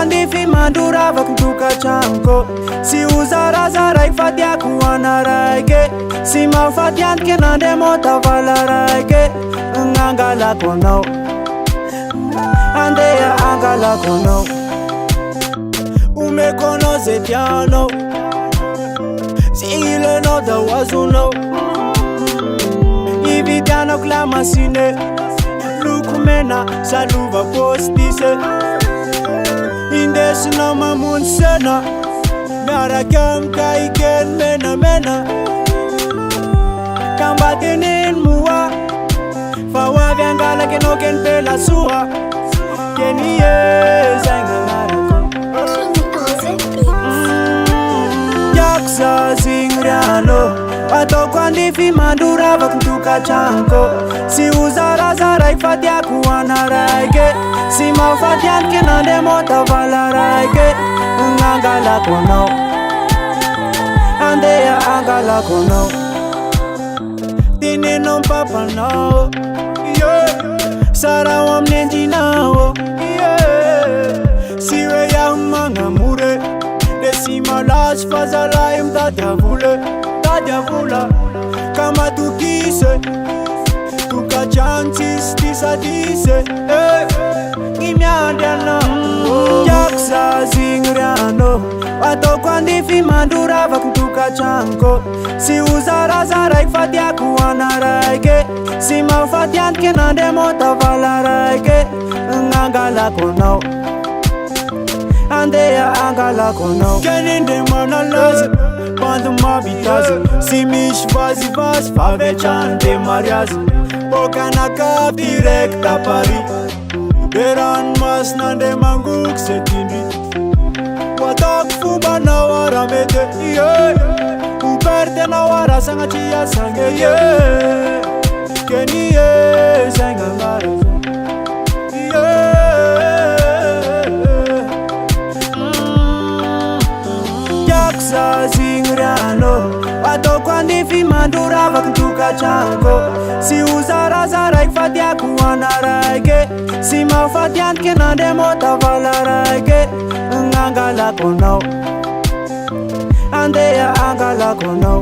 andify mandoravako tokantragno sy hozaraza raiky fa tiako ana raiky sy mahafaty antoky nandray motavala raiky angalako anao andeha angalako anao omeko anao zay tianao sy ilanao da ho azonao ividianako lamasine loko mena salova postise indesinao mamonjy sena miaraky amikaikeny menamena ka mba teneny moa fa ho avy angalaky anao keny pelasoa keny zay gnanarako tiako zazigny riano ataoko andify mandoravako tokantragnoko sy hozaraza raiky fa tiako ana raiky sy mahafaty antoky nandray motavala raiky angalako anao andeha angalako anao tenenao mpapanao sara ho amin'ny endrinao sy hoe iaho magnamory de sy malazo fa zalahy mitady avola ka matokise tokantragno tsisy tisadise ny miandry anao tiako zazigny riano ataoko andify mandoravako tokantragnoko sy hozaraza raiky fa tiako ana raiky sy mahafaty antoky nandray motavala raiky angalako anao andeha angalako anao kenindray manalaza bandy mavitaza sy misy vazivazy favetrany de mariazy bokanaka direct à Paris de ranomasina andray mangoky zay tindry ho ataoko fombanao aramety ho pertenao ara sagnatria sange keny zay gnanara tiako zazigny riano ataoko andify mandoravako tokantragnoko sy hozaraza raiky fa tiako ana raiky sy mahafaty antoky nandray motavala raiky angalako anao andeha angalako anao